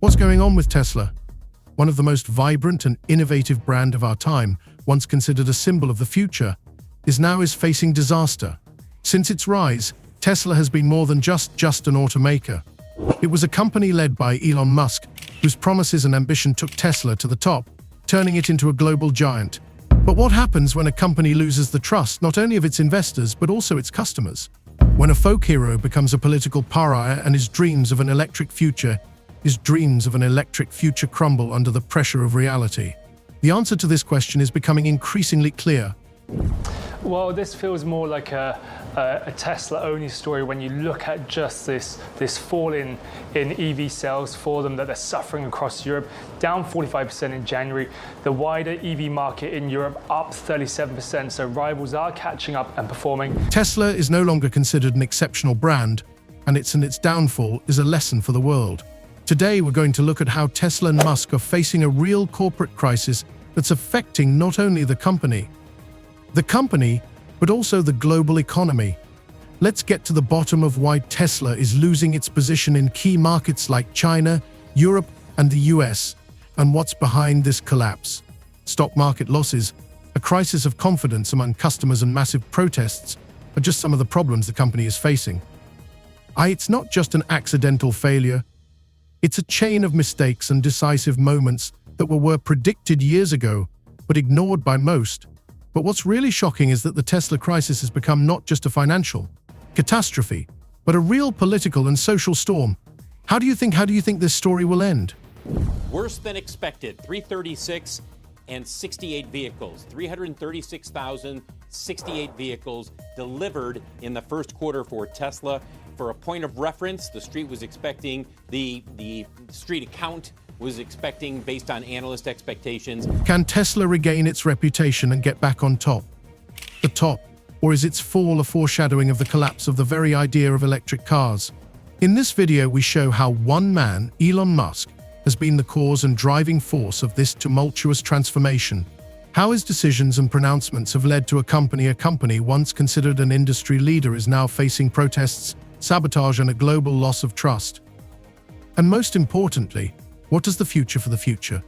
What's going on with Tesla? One of the most vibrant and innovative brand of our time, once considered a symbol of the future, is facing disaster. Since its rise, Tesla has been more than just an automaker. It was a company led by Elon Musk, whose promises and ambition took Tesla to the top, turning it into a global giant. But what happens when a company loses the trust not only of its investors but also its customers? When a folk hero becomes a political pariah and his dreams of an electric future crumble under the pressure of reality? The answer to this question is becoming increasingly clear. Well, this feels more like a Tesla-only story when you look at just this fall in EV sales for them that they're suffering across Europe, down 45% in January. The wider EV market in Europe up 37%, so rivals are catching up and performing. Tesla is no longer considered an exceptional brand, and its downfall is a lesson for the world. Today, we're going to look at how Tesla and Musk are facing a real corporate crisis that's affecting not only the company, but also the global economy. Let's get to the bottom of why Tesla is losing its position in key markets like China, Europe, and the US, and what's behind this collapse. Stock market losses, a crisis of confidence among customers, and massive protests are just some of the problems the company is facing. It's not just an accidental failure. It's a chain of mistakes and decisive moments that were predicted years ago, but ignored by most. But what's really shocking is that the Tesla crisis has become not just a financial catastrophe, but a real political and social storm. How do you think this story will end? Worse than expected. 336 and 68 vehicles. 336,068 vehicles delivered in the first quarter for Tesla. For a point of reference, the street was expecting the street account was expecting based on analyst expectations. Can Tesla regain its reputation and get back on top? The top, or is its fall a foreshadowing of the collapse of the very idea of electric cars? In this video, we show how one man, Elon Musk, has been the cause and driving force of this tumultuous transformation. How his decisions and pronouncements have led to a company once considered an industry leader is now facing protests, sabotage, and a global loss of trust. And most importantly, what is the future for the future?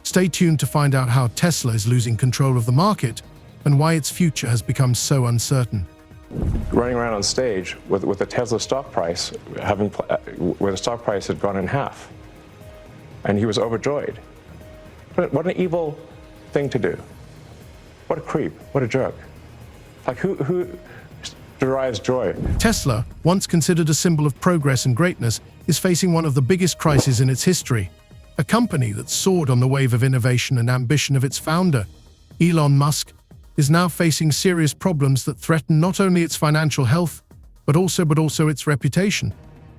Stay tuned to find out how Tesla is losing control of the market and why its future has become so uncertain. Running around on stage with the Tesla stock price, where the stock price had gone in half. And he was overjoyed. What an evil thing to do. What a creep, what a jerk. Like who derives joy? Tesla, once considered a symbol of progress and greatness, is facing one of the biggest crises in its history. A company that soared on the wave of innovation and ambition of its founder, Elon Musk, is now facing serious problems that threaten not only its financial health, but also its reputation.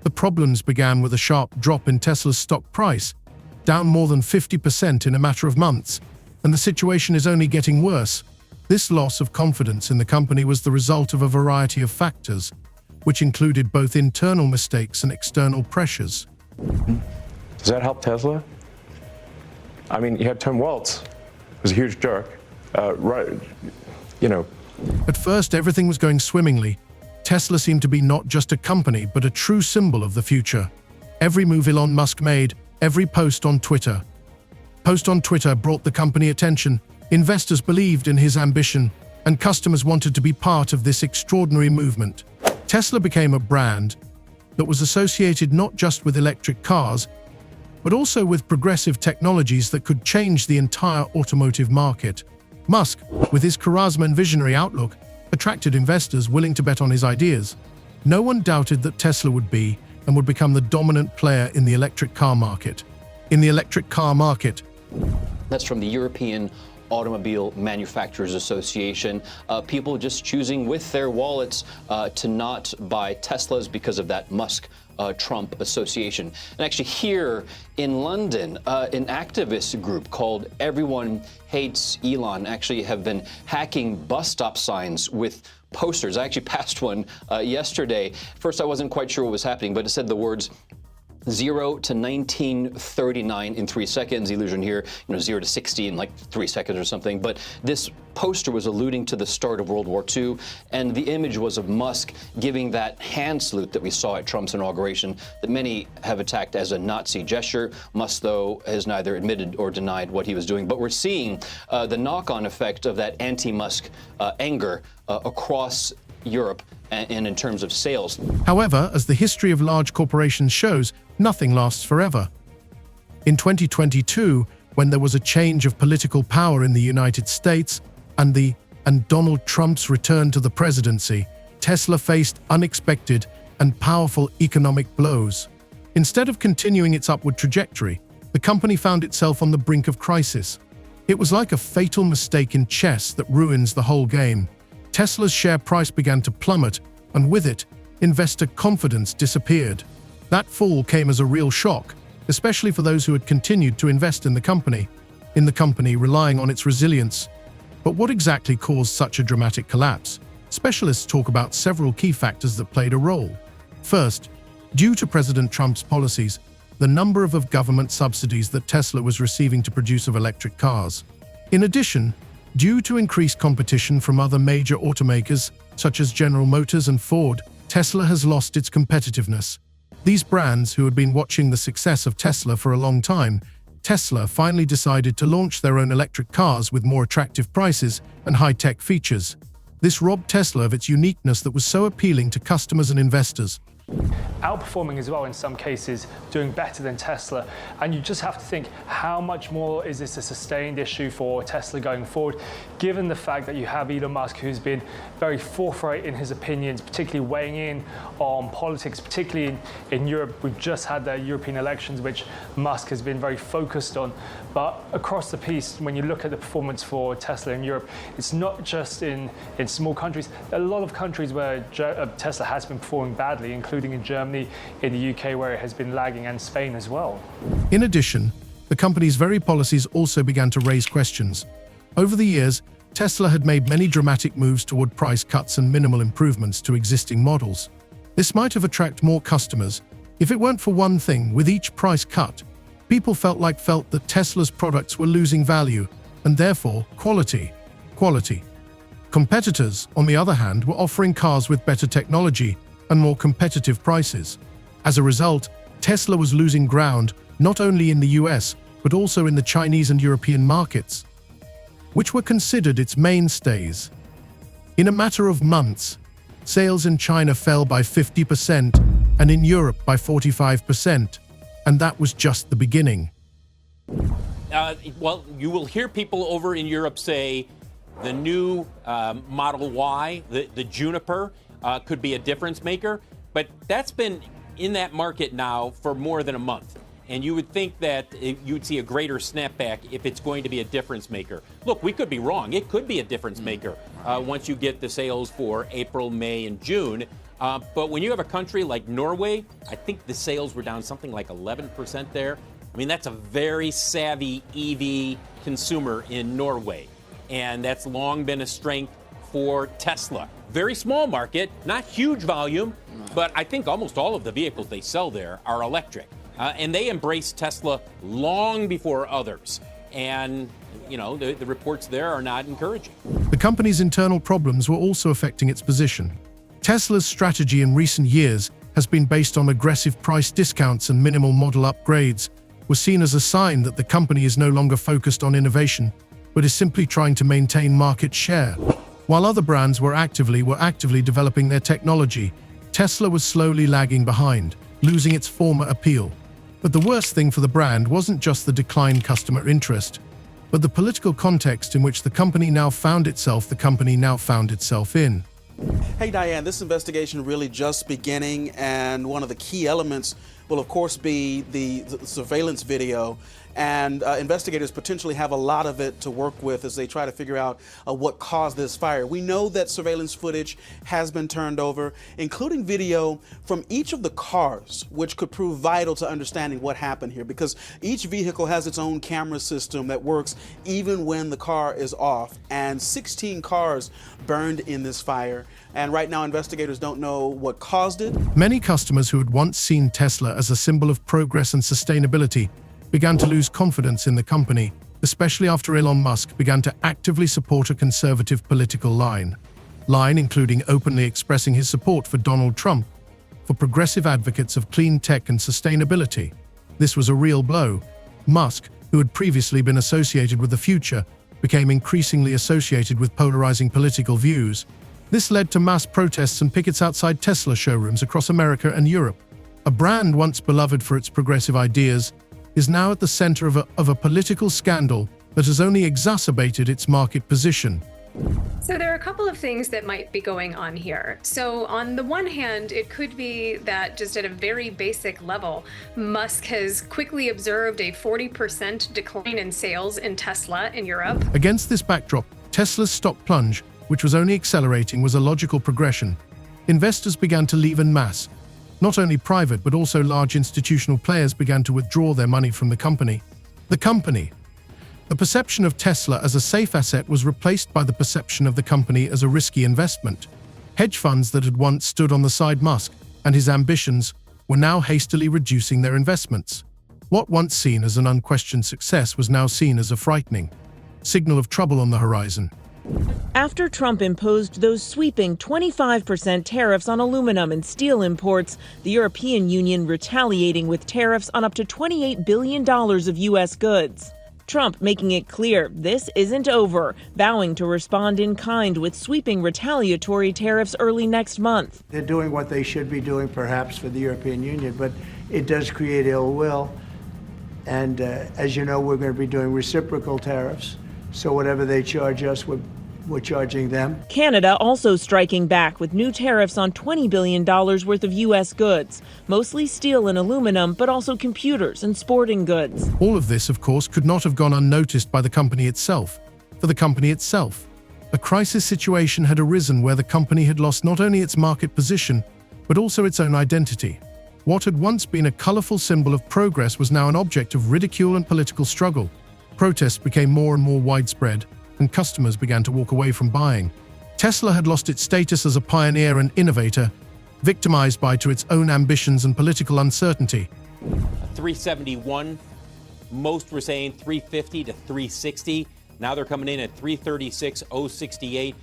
The problems began with a sharp drop in Tesla's stock price, down more than 50% in a matter of months, and the situation is only getting worse. This loss of confidence in the company was the result of a variety of factors, which included both internal mistakes and external pressures. Does that help Tesla? I mean, you had Tim Waltz, who was a huge jerk, At first, everything was going swimmingly. Tesla seemed to be not just a company, but a true symbol of the future. Every move Elon Musk made, every post on Twitter brought the company attention. Investors believed in his ambition, and customers wanted to be part of this extraordinary movement. Tesla became a brand that was associated not just with electric cars, but also with progressive technologies that could change the entire automotive market. Musk, with his charisma and visionary outlook, attracted investors willing to bet on his ideas. No one doubted that Tesla would become the dominant player in the electric car market. That's from the European Automobile Manufacturers Association. People just choosing with their wallets to not buy Teslas because of that Musk-Trump association. And actually here in London, an activist group called Everyone Hates Elon actually have been hacking bus stop signs with posters. I actually passed one yesterday. First, I wasn't quite sure what was happening, but it said the words, 0 to 1939 in 3 seconds. Illusion here, 0 to 60 in like 3 seconds or something. But this poster was alluding to the start of World War II, and the image was of Musk giving that hand salute that we saw at Trump's inauguration that many have attacked as a Nazi gesture. Musk, though, has neither admitted or denied what he was doing. But we're seeing the knock-on effect of that anti-Musk anger across Europe and in terms of sales. However, as the history of large corporations shows, nothing lasts forever. In 2022, when there was a change of political power in the United States and Donald Trump's return to the presidency, Tesla faced unexpected and powerful economic blows. Instead of continuing its upward trajectory, the company found itself on the brink of crisis. It was like a fatal mistake in chess that ruins the whole game. Tesla's share price began to plummet, and with it, investor confidence disappeared. That fall came as a real shock, especially for those who had continued to invest in the company, relying on its resilience. But what exactly caused such a dramatic collapse? Specialists talk about several key factors that played a role. First, due to President Trump's policies, the number of government subsidies that Tesla was receiving to produce electric cars. In addition, due to increased competition from other major automakers, such as General Motors and Ford, Tesla has lost its competitiveness. These brands, who had been watching the success of Tesla for a long time, Tesla finally decided to launch their own electric cars with more attractive prices and high-tech features. This robbed Tesla of its uniqueness that was so appealing to customers and investors. Outperforming as well in some cases, doing better than Tesla. And you just have to think, how much more is this a sustained issue for Tesla going forward, given the fact that you have Elon Musk, who's been very forthright in his opinions, particularly weighing in on politics, particularly in Europe. We've just had the European elections, which Musk has been very focused on. But across the piece, when you look at the performance for Tesla in Europe, it's not just in small countries. There are a lot of countries where Tesla has been performing badly, including in Germany, in the UK, where it has been lagging, and Spain as well. In addition, the company's very policies also began to raise questions. Over the years, Tesla had made many dramatic moves toward price cuts and minimal improvements to existing models. This might have attracted more customers if it weren't for one thing: with each price cut, people felt that Tesla's products were losing value and therefore quality. Competitors, on the other hand, were offering cars with better technology and more competitive prices. As a result, Tesla was losing ground not only in the US, but also in the Chinese and European markets, which were considered its mainstays. In a matter of months, sales in China fell by 50% and in Europe by 45%, and that was just the beginning. Well, you will hear people over in Europe say the new Model Y, the Juniper, could be a difference maker, but that's been in that market now for more than a month. And you would think that you would see a greater snapback if it's going to be a difference maker. Look, we could be wrong. It could be a difference maker once you get the sales for April, May, and June. But when you have a country like Norway, I think the sales were down something like 11% there. I mean, that's a very savvy EV consumer in Norway. And that's long been a strength for Tesla. Very small market, not huge volume, but I think almost all of the vehicles they sell there are electric. And they embraced Tesla long before others. And, the reports there are not encouraging. The company's internal problems were also affecting its position. Tesla's strategy in recent years has been based on aggressive price discounts and minimal model upgrades, was seen as a sign that the company is no longer focused on innovation, but is simply trying to maintain market share. While other brands were actively developing their technology, Tesla was slowly lagging behind, losing its former appeal. But the worst thing for the brand wasn't just the declined customer interest, but the political context in which the company now found itself in. Hey Diane, this investigation really just beginning, and one of the key elements will of course be the surveillance video. and investigators potentially have a lot of it to work with as they try to figure out what caused this fire. We know that surveillance footage has been turned over, including video from each of the cars, which could prove vital to understanding what happened here, because each vehicle has its own camera system that works even when the car is off, and 16 cars burned in this fire. And right now, investigators don't know what caused it. Many customers who had once seen Tesla as a symbol of progress and sustainability began to lose confidence in the company, especially after Elon Musk began to actively support a conservative political line, including openly expressing his support for Donald Trump, for progressive advocates of clean tech and sustainability. This was a real blow. Musk, who had previously been associated with the future, became increasingly associated with polarizing political views. This led to mass protests and pickets outside Tesla showrooms across America and Europe. A brand once beloved for its progressive ideas is now at the center of a political scandal that has only exacerbated its market position. So there are a couple of things that might be going on here. So on the one hand, it could be that just at a very basic level, Musk has quickly observed a 40% decline in sales in Tesla in Europe. Against this backdrop, Tesla's stock plunge, which was only accelerating, was a logical progression. Investors began to leave en masse. Not only private but also large institutional players began to withdraw their money from the company. The perception of Tesla as a safe asset was replaced by the perception of the company as a risky investment. Hedge funds that had once stood on the side Musk and his ambitions were now hastily reducing their investments. What once seen as an unquestioned success was now seen as a frightening signal of trouble on the horizon. After Trump imposed those sweeping 25% tariffs on aluminum and steel imports, the European Union retaliating with tariffs on up to $28 billion of U.S. goods. Trump making it clear this isn't over, vowing to respond in kind with sweeping retaliatory tariffs early next month. They're doing what they should be doing, perhaps, for the European Union, but it does create ill will. And as you know, we're going to be doing reciprocal tariffs. So whatever they charge us, we're charging them. Canada also striking back with new tariffs on $20 billion worth of U.S. goods, mostly steel and aluminum, but also computers and sporting goods. All of this, of course, could not have gone unnoticed by the company itself. For the company itself, a crisis situation had arisen where the company had lost not only its market position, but also its own identity. What had once been a colorful symbol of progress was now an object of ridicule and political struggle. Protests became more and more widespread, and customers began to walk away from buying. Tesla had lost its status as a pioneer and innovator, victimized by its own ambitions and political uncertainty. 371, most were saying 350 to 360. Now they're coming in at 336,068,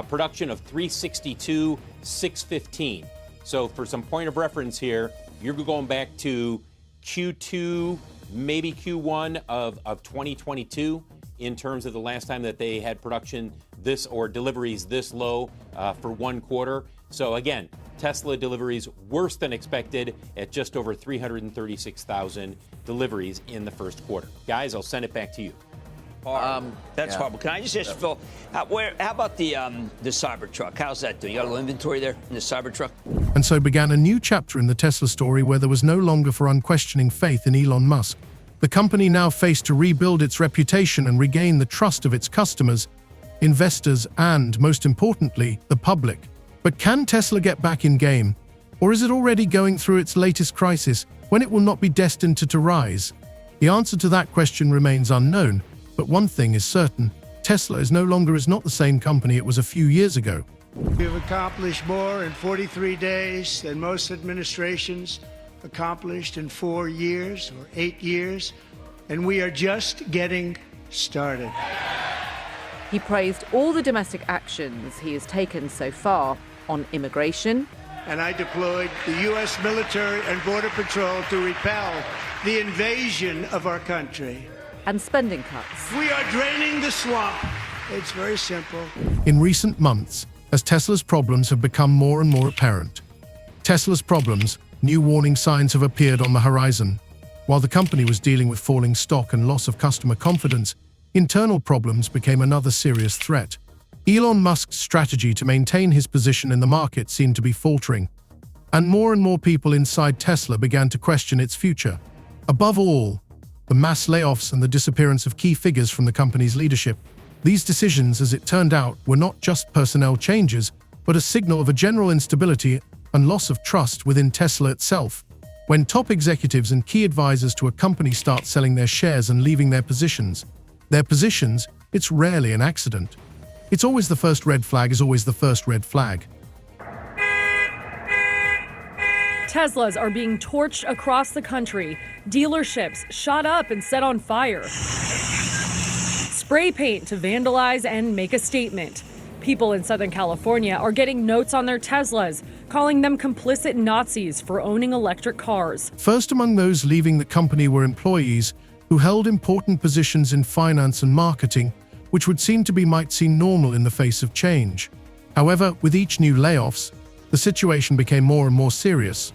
production of 362,615. So for some point of reference here, you're going back to Q2, maybe Q1 of 2022 in terms of the last time that they had production this or deliveries this low for one quarter. So again, Tesla deliveries worse than expected at just over 336,000 deliveries in the first quarter. Guys, I'll send it back to you. That's horrible. Can I just ask Phil, how about the Cybertruck? How's that doing? You got a little inventory there in the Cybertruck? And so began a new chapter in the Tesla story where there was no longer for unquestioning faith in Elon Musk. The company now faced to rebuild its reputation and regain the trust of its customers, investors, and, most importantly, the public. But can Tesla get back in game? Or is it already going through its latest crisis when it will not be destined to rise? The answer to that question remains unknown. But one thing is certain, Tesla is not the same company it was a few years ago. We've accomplished more in 43 days than most administrations accomplished in 4 years or 8 years, and we are just getting started. He praised all the domestic actions he has taken so far on immigration. And I deployed the U.S. military and Border Patrol to repel the invasion of our country. And spending cuts. We are draining the swamp. It's very simple. In recent months, as Tesla's problems have become more and more apparent, new warning signs have appeared on the horizon. While the company was dealing with falling stock and loss of customer confidence, internal problems became another serious threat. Elon Musk's strategy to maintain his position in the market seemed to be faltering, and more people inside Tesla began to question its future. Above all, the mass layoffs and the disappearance of key figures from the company's leadership. These decisions, as it turned out, were not just personnel changes, but a signal of a general instability and loss of trust within Tesla itself. When top executives and key advisors to a company start selling their shares and leaving their positions, it's rarely an accident. It's always the first red flag is always the first red flag. Teslas are being torched across the country. Dealerships shot up and set on fire. Spray paint to vandalize and make a statement. People in Southern California are getting notes on their Teslas, calling them complicit Nazis for owning electric cars. First among those leaving the company were employees who held important positions in finance and marketing, which might seem normal in the face of change. However, with each new layoffs, the situation became more and more serious.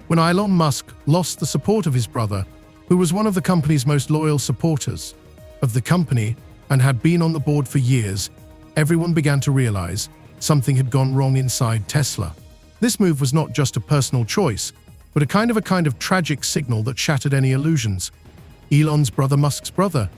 When Elon Musk lost the support of his brother, who was one of the company's most loyal supporters of the company and had been on the board for years, everyone began to realize something had gone wrong inside Tesla. This move was not just a personal choice, but a kind of tragic signal that shattered any illusions. Elon's brother, Musk's brother,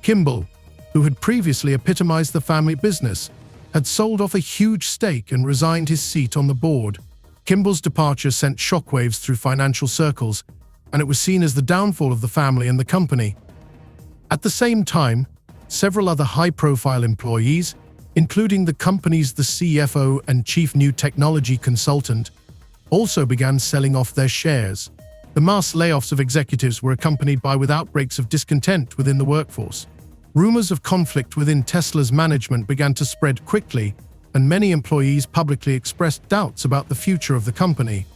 Kimball, who had previously epitomized the family business, had sold off a huge stake and resigned his seat on the board. Kimball's departure sent shockwaves through financial circles, and it was seen as the downfall of the family and the company. At the same time, several other high-profile employees, including the company's CFO and chief new technology consultant, also began selling off their shares. The mass layoffs of executives were accompanied with outbreaks of discontent within the workforce. Rumors of conflict within Tesla's management began to spread quickly, and many employees publicly expressed doubts about the future of the company.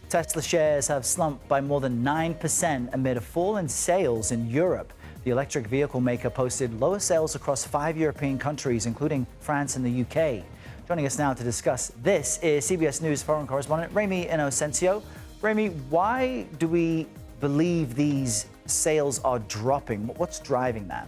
Tesla shares have slumped by more than 9% amid a fall in sales in Europe. The electric vehicle maker posted lower sales across 5 European countries, including France and the UK. Joining us now to discuss this is CBS News foreign correspondent Remi Inocencio. Remi, why do we believe these sales are dropping? What's driving that?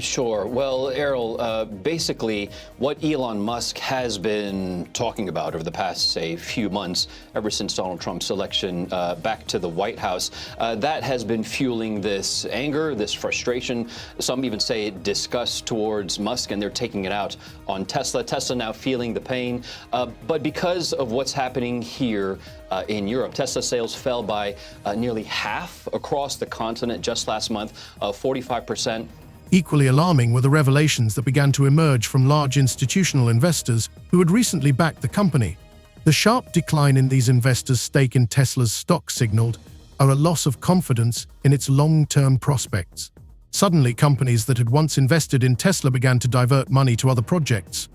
Sure. Well, Errol, basically what Elon Musk has been talking about over the past, say, few months, ever since Donald Trump's election back to the White House, that has been fueling this anger, this frustration, some even say disgust towards Musk, and they're taking it out on Tesla. Tesla now feeling the pain. But because of what's happening here in Europe, Tesla sales fell by nearly half across the continent just last month, 45%. Equally alarming were the revelations that began to emerge from large institutional investors who had recently backed the company. The sharp decline in these investors' stake in Tesla's stock signaled a loss of confidence in its long-term prospects. Suddenly, companies that had once invested in Tesla began to divert money to other projects.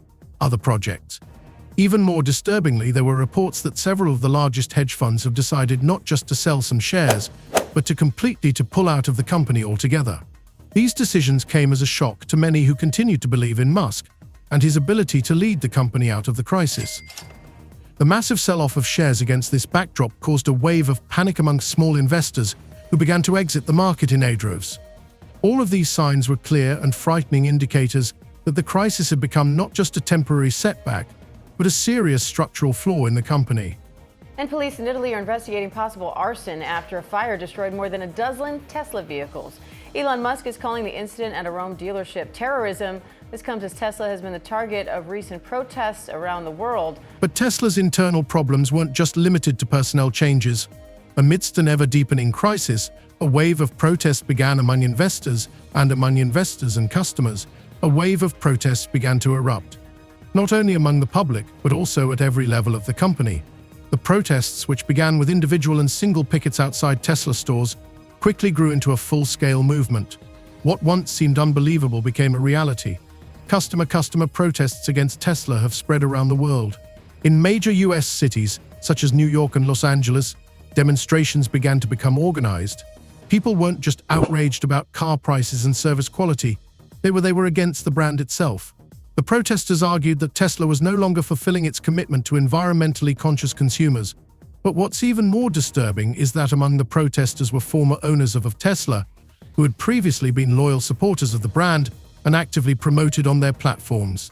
Even more disturbingly, there were reports that several of the largest hedge funds have decided not just to sell some shares, but to completely pull out of the company altogether. These decisions came as a shock to many who continued to believe in Musk and his ability to lead the company out of the crisis. The massive sell-off of shares against this backdrop caused a wave of panic among small investors who began to exit the market in droves. All of these signs were clear and frightening indicators that the crisis had become not just a temporary setback, but a serious structural flaw in the company. And police in Italy are investigating possible arson after a fire destroyed more than a dozen Tesla vehicles. Elon Musk is calling the incident at a Rome dealership terrorism. This comes as Tesla has been the target of recent protests around the world. But Tesla's internal problems weren't just limited to personnel changes. Amidst an ever-deepening crisis, a wave of protests began among investors, and among investors and customers, a wave of protests began to erupt. Not only among the public, but also at every level of the company. The protests, which began with individual and single pickets outside Tesla stores, quickly grew into a full-scale movement. What once seemed unbelievable became a reality. Customer protests against Tesla have spread around the world. In major U.S. cities, such as New York and Los Angeles, demonstrations began to become organized. People weren't just outraged about car prices and service quality, they were against the brand itself. The protesters argued that Tesla was no longer fulfilling its commitment to environmentally conscious consumers. But what's even more disturbing is that among the protesters were former owners of Tesla, who had previously been loyal supporters of the brand and actively promoted on their platforms.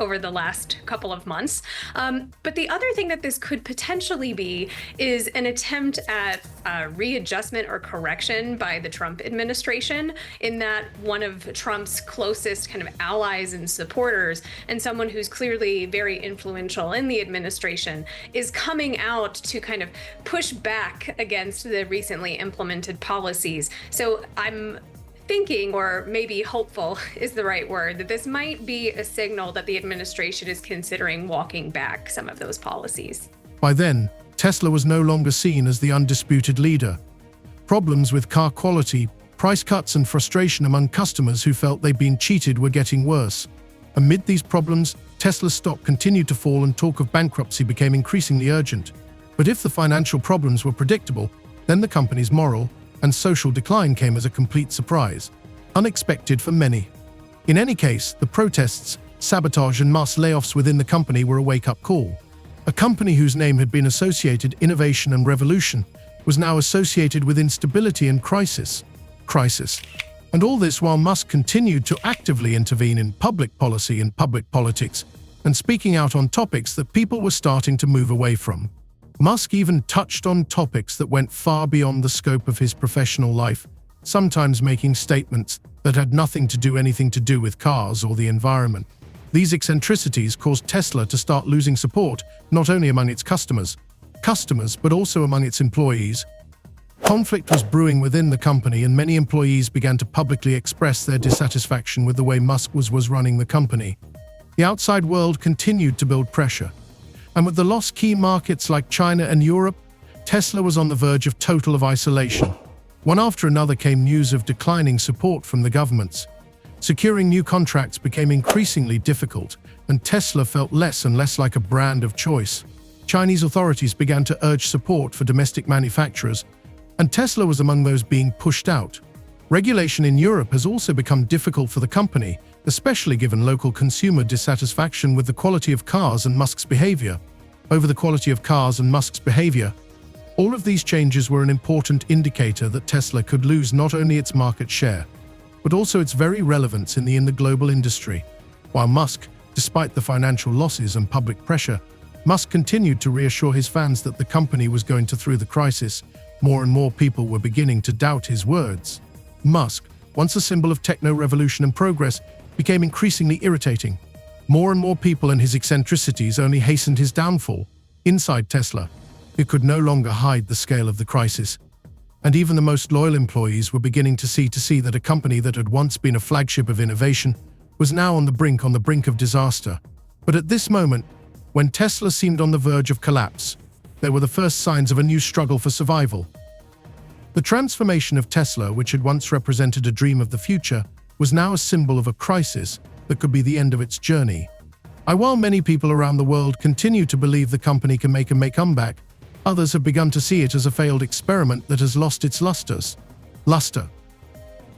over the last couple of months. But the other thing that this could potentially be is an attempt at readjustment or correction by the Trump administration, in that one of Trump's closest kind of allies and supporters, and someone who's clearly very influential in the administration, is coming out to kind of push back against the recently implemented policies. So I'm thinking, or maybe hopeful is the right word, that this might be a signal that the administration is considering walking back some of those policies. By then, Tesla was no longer seen as the undisputed leader. Problems with car quality, price cuts, and frustration among customers who felt they'd been cheated were getting worse. Amid these problems, Tesla's stock continued to fall and talk of bankruptcy became increasingly urgent. But if the financial problems were predictable, then the company's moral and social decline came as a complete surprise, unexpected for many. In any case, the protests, sabotage, and mass layoffs within the company were a wake-up call. A company whose name had been associated innovation and revolution was now associated with instability and crisis. And all this while Musk continued to actively intervene in public policy and public politics, and speaking out on topics that people were starting to move away from. Musk even touched on topics that went far beyond the scope of his professional life, sometimes making statements that had nothing to do with cars or the environment. These eccentricities caused Tesla to start losing support, not only among its customers, but also among its employees. Conflict was brewing within the company, and many employees began to publicly express their dissatisfaction with the way Musk was running the company. The outside world continued to build pressure. And with the lost key markets like China and Europe, Tesla was on the verge of total isolation. One after another came news of declining support from the governments. Securing new contracts became increasingly difficult, and Tesla felt less and less like a brand of choice. Chinese authorities began to urge support for domestic manufacturers, and Tesla was among those being pushed out. Regulation in Europe has also become difficult for the company, especially given local consumer dissatisfaction with the quality of cars and Musk's behavior. Over the quality of cars and Musk's behavior, all of these changes were an important indicator that Tesla could lose not only its market share, but also its very relevance in the global industry. While Musk, despite the financial losses and public pressure, Musk continued to reassure his fans that the company was going through the crisis. More and more people were beginning to doubt his words. Musk, once a symbol of techno-revolution and progress, became increasingly irritating. More and more people and his eccentricities only hastened his downfall. Inside Tesla, it could no longer hide the scale of the crisis. And even the most loyal employees were beginning to see that a company that had once been a flagship of innovation was now on the brink of disaster. But at this moment, when Tesla seemed on the verge of collapse, there were the first signs of a new struggle for survival. The transformation of Tesla, which had once represented a dream of the future, was now a symbol of a crisis that could be the end of its journey. While many people around the world continue to believe the company can make a comeback, others have begun to see it as a failed experiment that has lost its luster.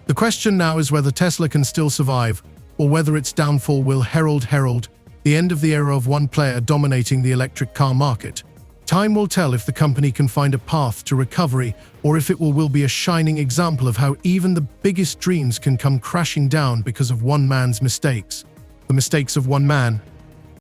The question now is whether Tesla can still survive, or whether its downfall will herald the end of the era of one player dominating the electric car market. Time will tell if the company can find a path to recovery, or if it will be a shining example of how even the biggest dreams can come crashing down because of one man's mistakes. The mistakes of one man